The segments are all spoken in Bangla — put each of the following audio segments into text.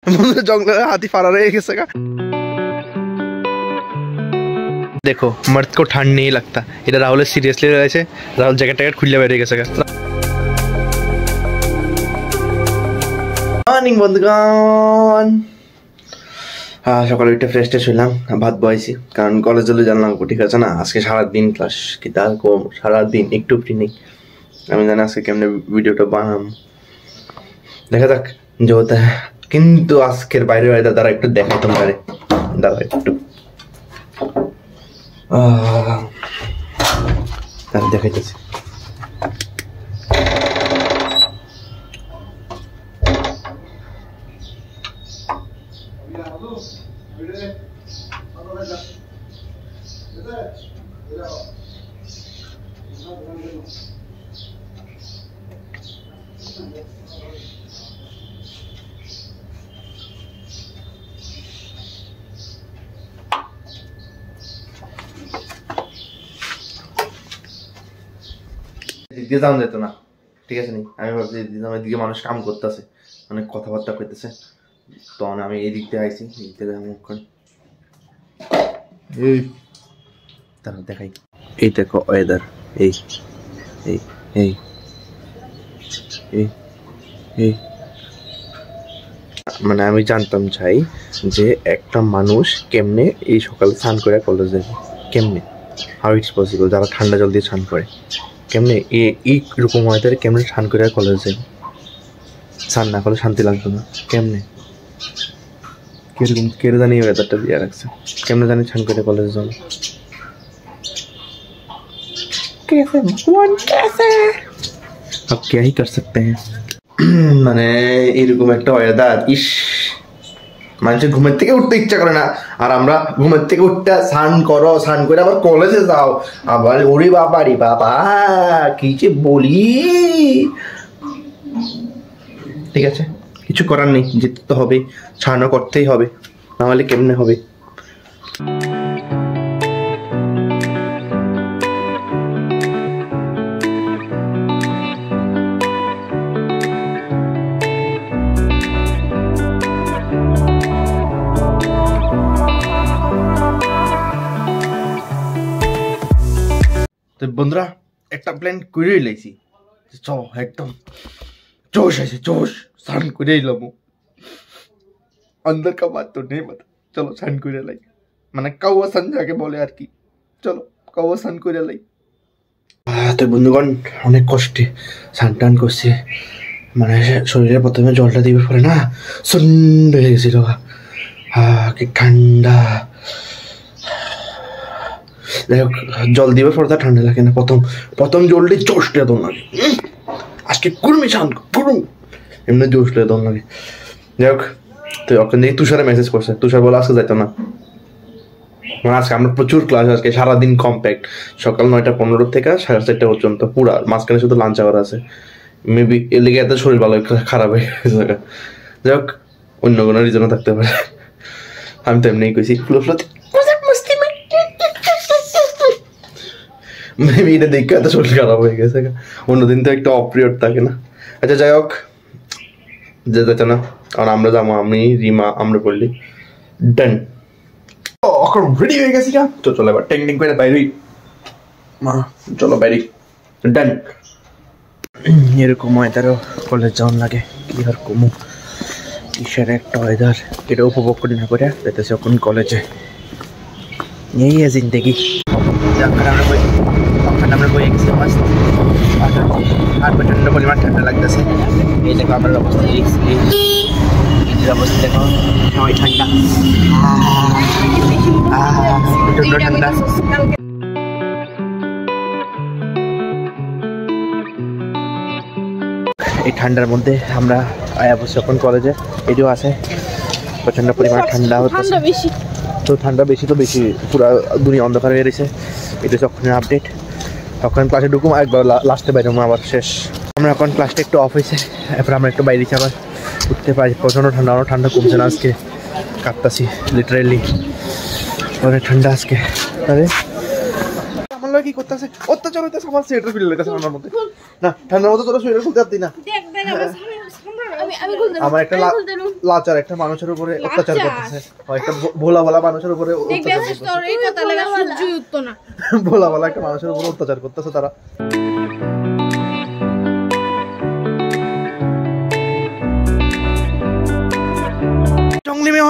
जंगल हाथी फरार है किसी का। देखो मर्द को ठंड नहीं लगता, इधर राहुल सीरियसली रहे छे, राहुल जैकेट टैकेट खुले बैठे गए सका। मॉर्निंग बंधुगण, সকালে উঠে ফ্রেশ ট্রেশ হইলাম, ভাত বসাইছি কারণ কলেজে জানলাম ঠিক আছে না। আজকে সারাদিন ক্লাস কি তার কম, সারাদিন একটু ফ্রি নেই। আমি জানি আজকে কেমনে ভিডিওটা বানাম, দেখা যাক যে হতে। কিন্তু আজকের বাইরে বাইরে তারা একটু দেখাইতাম পারে, দাঁড়া একটু তারা দেখাইতেছি। দিকে যাওয়া যেত না, ঠিক আছে নি। আমি ভাবছি এদিকে মানুষ কাম করতেছে, অনেক কথাবার্তা করতেছে, তখন আমি এই দিক দিয়ে আইছি। এই থেকে তারপর দেখাই, এই দেখো ওয়েদার, এই এই এই এই এই মানে আমি জানতাম চাই যে একটা মানুষ কেমনে এই সকালে স্নান করে কলেজ যাবে, কেমনে, হাউ ইটস পসিবল। যারা ঠান্ডা জল দিয়ে স্নান করে কেমনে, এইরকম ওয়েদারে কেমনে স্নান করে কলেজ যাবে, স্নান না করলে শান্তি লাগতো না কেমনে, কিরকম কেড়ে জানি ওয়েদারটা দিয়ে রাখছে, কেমনে জানি স্নান করে কলেজ যাবে। अब क्या ही कर सकते हैं। মানে এরকম একটা ওয়েদার, ইস মানুষের ঘুমের থেকে উঠতে ইচ্ছা করে না, আর আমরা ঘুমের থেকে উঠতে স্নান করো, স্নান করে আবার কলেজে যাও, আবার ওরে বাবা রে বাবা কি যে বলি। ঠিক আছে, কিছু করার নেই, যেতে তো হবে, স্নানও করতেই হবে, নাহলে কেমনে হবে। তো বন্ধুরা একটা প্ল্যান করে লাইছি, চ একদম जोश है, जोश सान করে এলাম। अंदर का बात तो नहीं पता, चलो सान করে লাই, মানে কাওয়া সান যাকে বলে আর কি, চলো কাওয়া সান করে লাই। তো বন্ধুগণ অনেক কষ্টে সান টান করছে, মানে শরীরে প্রথমে জলটা দিবে পরে না সুন্ড হয়ে গেছিল, কি ঠান্ডা। যাই হোক জল দিবে পরে ঠান্ডা লাগে না, প্রথম জলটি জোশটা দম লাগে, আজকে কুর্মি শান কুরুম এমনি জোশটা দম লাগে। যাই হোক তো ওখান থেকে তুষারে মেসেজ করছে, তুষার বলে আজকে যাইতো না, মানে আজকে আমরা প্রচুর ক্লাস, আজকে সারাদিন কম্প্যাক্ট, সকাল 9:15 থেকে 4:30 পর্যন্ত পুরা, মাঝখানে শুধু লাঞ্চ আওয়ার আছে। মেবি এর লেগে এত শরীর ভালো খারাপ হয়ে গেছে। যাই হোক অন্য কোনো রিজনও থাকতে পারে, আমি তো এমনিই কইছি ফ্লো মেবি এটা দেখে এত শরীর খারাপ হয়ে গেছে, অন্যদিন তো একটা অফ পিরিয়ড থাকে না। আচ্ছা যাই হোক যেতে না, কারণ আমরা যাবো, আমি রিমা আমরা বললি ডান, এখন রেডি হয়ে গেছি কা, তো চলো এবার টেং টেং করে বাইরে, মা চলো বাইরে ডান। এরকম ওয়েদারও কলেজ যাওয়ার লাগে, কি আর কমু, কিসের একটা ওয়েদার, এটা উপভোগ করি না করে পেতেছে এখন কলেজে, এই জিন্দেগি। আমরা বই গেছি মাস্ত, আর প্রচণ্ড পরিমাণ ঠান্ডা লাগতেছে। এই দেখো আমার অবস্থা, অবস্থা দেখো, সবাই ঠান্ডা, প্রচণ্ড ঠান্ডা। এই ঠান্ডার মধ্যে আমরা আয়া বসে এখন কলেজে, এটিও আছে প্রচণ্ড পরিমাণ ঠান্ডা হচ্ছে, তো ঠান্ডা বেশি তো বেশি, পুরো দুনিয়া অন্ধকার হয়ে গেছে। এটা যখন আপডেট, তখন ক্লাসে ঢুকুম, একবার লাস্টে বাইরে আবার শেষ। আমরা এখন ক্লাসটা একটু অফ হয়েছে, এরপর আমরা একটু বাইরেছি, আবার উঠতে পারি। প্রচণ্ড ঠান্ডা, আরও ঠান্ডা কমছে না, আজকে কাঁপতাছি লিটারেলি, অনেক ঠান্ডা আজকে। আরে আমার লোক কি করতেছে, অত্যাচার হইতেছে, আমার সোয়েটার খুলে লেগেছে ঠান্ডার মধ্যে, না ঠান্ডার মধ্যে তোরা সোয়েটার খুলতে পারতি না। আমার একটা লাচার একটা মানুষের উপরে অত্যাচার করতেছে, একটা ভোলা ভোলা মানুষের উপরে ভোলা ভোলা একটা মানুষের উপরে অত্যাচার করতেছে তারা। জঙ্গলি মে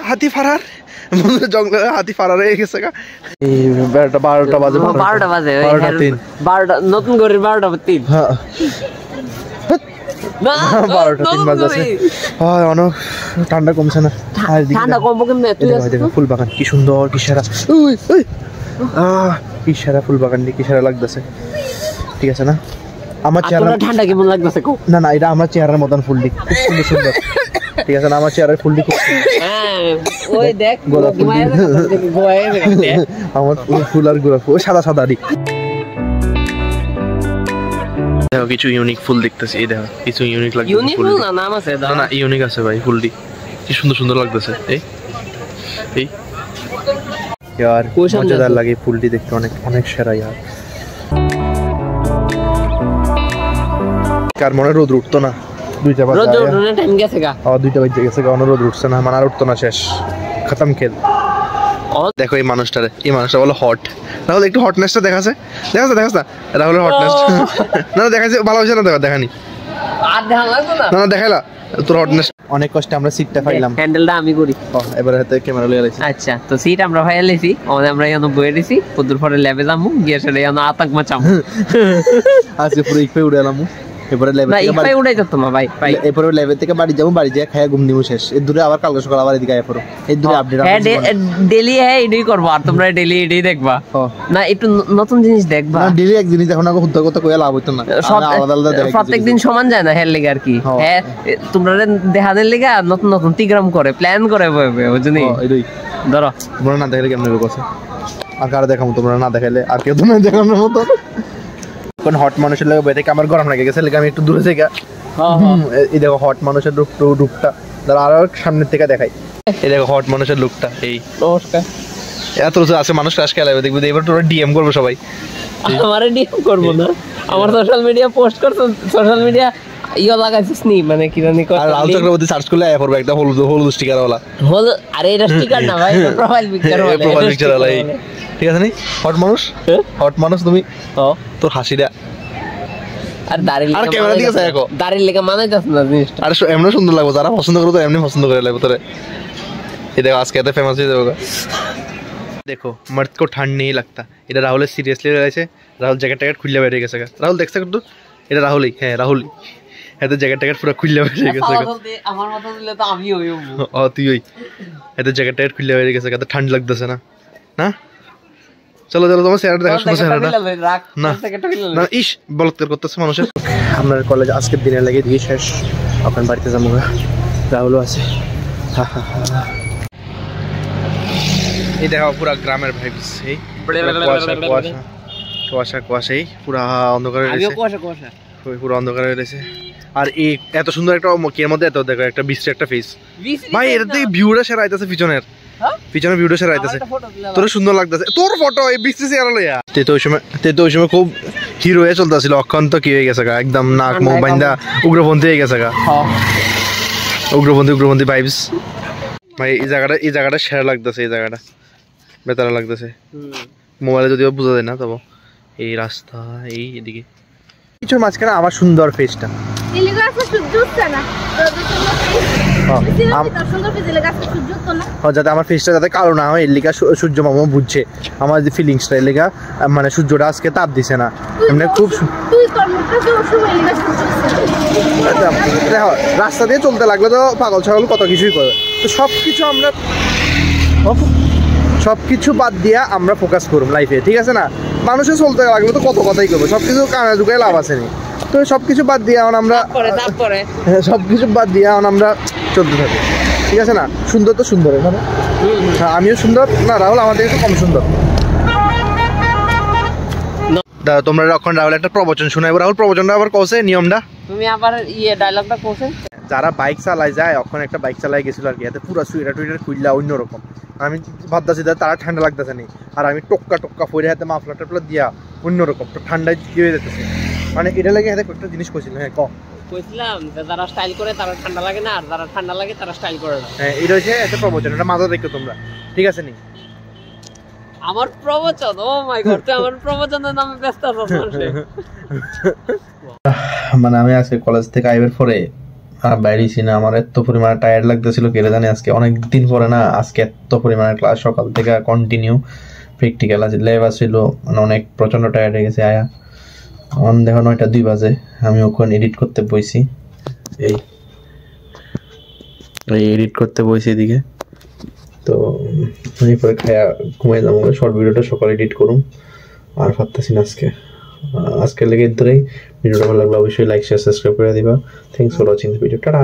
হাতি ফারার, জঙ্গলে হাতি ফারার হয়ে গেছে। 12টা বাজে, 12টা বাজে, 12টা নতুন করে 12টা 3। হ্যাঁ 12টা 3 বাজে আছে। অনেক ঠান্ডা কমছে না, ঠান্ডা কমবো কেমনে? ফুল বাগান কি সুন্দর, কি সেরা, কি সেরা ফুল বাগান, কি সেরা লাগতেছে। ঠিক আছে না? আমার চেহারা ঠান্ডা কেমন লাগতেছে? না না, এটা আমার চেহারার মতন ফুলটি খুব সুন্দর সুন্দর। ঠিক আছে না? আমার চেহারার ফুলটি খুব ওই দেখ গোলাপ ফুল, আমার ফুল আর গোলাপ ফুল সাদা সাদা। দেখো কিছু ইউনিক ফুল দেখতেছি, এই দেখো কিছু ইউনিক লাগছে। ইউনিক ফুল না, নাম আছে দাও না, ইউনিক আছে ভাই ফুলটি, কি সুন্দর সুন্দর লাগতেছে। এই यार মজাদার লাগে ফুলটি দেখতে, অনেক অনেক সেরা यार। কার মনে রোদ উঠতো না, 2টা বাজে, রোদ উঠনে টাইম গেছে গা। 2টা বাজে গেছে গা, রোদ উঠছে না, মানে আর উঠতো না, শেষ খতম খেল। দেখো এই মানুষটা বলো হট। রাহুল একটু হটনেসটা দেখাছে না রাহুলের হটনেস। না দেখাছে ভালো হয়েছে না, দেখানি আর দেখা লাগতো না, না দেখাইলা তোর হটনেস। অনেক কষ্টে আমরা সিটটা পাইলাম, হ্যান্ডেলটা আমি করি। এবারে হাতে ক্যামেরা লইয়া লাইছি। আচ্ছা তো সিট আমরা ফাইল লইছি, আমরা এখানে বইয়ে দিছি, পদুর পরে ল্যাবে যামু, গিয়ে সেটা এখানে আতঙ্ক মাচামু। আজকে পুরো ইকপে উড়ে এলামু, এবারে ল্যাবে থেকে বাড়ি উড়াই যেত না ভাই, এরপরে ল্যাবে থেকে বাড়ি যাবো, বাড়ি যেয়ে খায়া ঘুম দিমু, শেষ। এর দূরে আবার কালকে সকাল আবার এদিকে আয়া পড়ো, এর দূরে আপডেট ডেইলি এটাই করবো, আর তোমরা ডেইলি এটাই দেখবা না, একটু নতুন জিনিস দেখবা। ডেইলি এক জিনিস এখন আগে হুদ্দা কথা কইয়া লাভ হইতো না, আলাদা আলাদা দেখো, প্রত্যেকদিন সমান যায় না, হের লেগে আর কি। হ্যাঁ তোমরা দেখাদের লেগে নতুন নতুন তিগ্রাম করে প্ল্যান করে বুঝনি। ধরো তোমরা না দেখালে কেমন কথা, আর কারা দেখাবো, তোমরা না দেখাইলে আর কেউ তো না দেখানোর মতো। কোন হট মানুষের লাগে বই থেকে আমার গরম লাগে গেছে, আমি একটু দূরে থেকে এই দেখো হট মানুষের রূপটা, আরো সামনের থেকে দেখাই। এই দেখো হট মানুষের লুকটা। এই নমস্কার, এত আছে মানুষ ক্লাস খেলাবে, দেখবি এবার তোরা ডিএম করবে সবাই। আমারে ডিএম করবো না, আমার সোশ্যাল মিডিয়া পোস্ট করছো, সোশ্যাল মিডিয়া ইয়া লাগাইছিস নি, মানে কি জানি কত। আর লাল চক্রবর্তী সার্চ করলে আয়া পড়বে একটা হলুদ স্টিকার ওয়ালা। আরে এটা স্টিকার না ভাই, প্রোফাইল পিকচার ওয়ালা। ঠিক আছে নি হট মানুষ তুমি, তোর হাসিটা আর দাড়ি আর ক্যামেরা দিকে চাই দেখো, দাড়ির লেগে মানাইতাছ না জিনিসটা। আর এমনি সুন্দর লাগবে, যারা পছন্দ করে তো এমনি পছন্দ করে লাগবে তোরে। এই দেখো আজকে এত ফেমাস হয়ে যাবে। দেখো मर्द को ठंड नहीं लगता, এটা রাহুলের সিরিয়াসলি রয়েছে। রাহুল জ্যাকেট খুললে বেরিয়ে গেছে। রাহুল দেখছে কিন্তু এটা রাহুলই, হ্যাঁ রাহুলই, এত জ্যাকেট পুরো খুললে বেরিয়ে গেছে। আমার মত দিলে তো আমি হইব। তুই ওই এত জ্যাকেট খুললে বেরিয়ে গেছে, এত ঠান্ডা লাগতেছে না। না চলো তোমার চেহারাটা দেখো, সুন্দর চেহারাটা। না ইস বলৎকার করতেছে মানুষের। আপনার কলেজ আজকের দিনের লাগে দিয়ে শেষ, এখন বাড়িতে যাবো। রাহুলও আছে। এই দেখো পুরা গ্রামের ভাইবস, এই কুয়াশা পুরা অন্ধকার হয়ে গেছে, পুরো অন্ধকার হয়ে গেছে। আর এই এত সুন্দর একটা কের মধ্যে এত দেখো একটা বৃষ্টি একটা ফেস ভাই, এটা থেকে ভিউটা সেরা আইতাছে, পিছনের ভিউটা সেরা আইতাছে, তোর সুন্দর লাগতেছে তোর ফটো এই বৃষ্টি চেহারা লইয়া। তে তো ওই সময় খুব হিরো হয়ে চলতেছিল, অক্ষন্ত কি হয়ে গেছে গা, একদম নাক মুখ বাইন্দা উগ্রপন্থী হয়ে গেছে গা, উগ্রপন্থী ভাইবস ভাই। এই জায়গাটা সেরা লাগতেছে, এই জায়গাটা বেতারা লাগতেছে। মোবাইলে যদিও বোঝা যায় না, তবে এই রাস্তা এই এদিকে কিছুর মাঝখানে আমার সুন্দর ফেসটা, যাতে আমার ফেসটা যাতে কালো না হয়, এর লিগা সূর্য মামা বুঝছে আমার যে ফিলিংসটা, এর লিগা মানে সূর্যটা আজকে তাপ দিছে না, এমনি খুব রাস্তা দিয়ে চলতে লাগলে তো পাগল ছাগল কত কিছুই করে। তো সবকিছু বাদ দিয়া আমরা ফোকাস করব লাইফে, ঠিক আছে না? মানুষের চলতে লাগলে তো কত কথাই করবো, সবকিছু কানা ঢুকাই লাভ আছে নি। তো সবকিছু বাদ দিয়ে এখন আমরা চলতে থাকি, ঠিক আছে না? সুন্দর তো সুন্দর, এখানে আমিও সুন্দর না, রাহুল আমার থেকে একটু কম সুন্দর। তোমরা যখন রাহুল একটা প্রবচন শোনাইবো, রাহুল প্রবচনটা আবার কওছে নিয়মটা তুমি আবার ডায়লগটা কওছে। যারা বাইক চালায় যায়, এখন একটা বাইক চালাই গেছিল আর কি, এতে পুরো সুইটার টুইটার খুললা অন্যরকম। আমি ভাবতেছি তারা ঠান্ডা লাগতেছে নি, আর আমি টক্কা ফইরে হাতে মাফলার টাফলার দিয়া অন্যরকম, তো ঠান্ডায় কি হয়ে যেতেছে, মানে এটা লাগে হাতে একটা জিনিস কইছিল। হ্যাঁ কইছিলাম যে যারা স্টাইল করে তারা ঠান্ডা লাগে না, আর যারা ঠান্ডা লাগে তারা স্টাইল করে না। হ্যাঁ এটা হচ্ছে একটা প্রবচন, এটা মাথা রেখো তোমরা, ঠিক আছে নি? আমার প্রবচন, ও মাই গড, তুই আমার প্রবচনের নামে ব্যস্ত আছিস। মানে আমি আজকে কলেজ থেকে আইবার পরে আর বাইরেছি না, আমার এত পরিমাণে টায়ার্ড লাগতেছিল কেড়ে জানি, আজকে অনেক দিন পরে না, আজকে এত পরিমাণে ক্লাস সকাল থেকে কন্টিনিউ প্র্যাকটিক্যাল আছে, ল্যাব আছিল, মানে অনেক প্রচণ্ড টায়ার্ড হয়ে গেছে। আয়া দেখো 9:02 বাজে, আমি ওখানে এডিট করতে বইছি, এই এডিট করতে বইছি এদিকে। তো এরপরে খায়া ঘুমাই যাবো, শর্ট ভিডিওটা সকালে এডিট করুম, আর ভাবতেছি না আজকের লেগে ধরেই। ভিডিওটা ভালো লাগলে অবশ্যই লাইক শেয়ার সাবস্ক্রাইব করে দিবা। Thanks for watching the video, tata.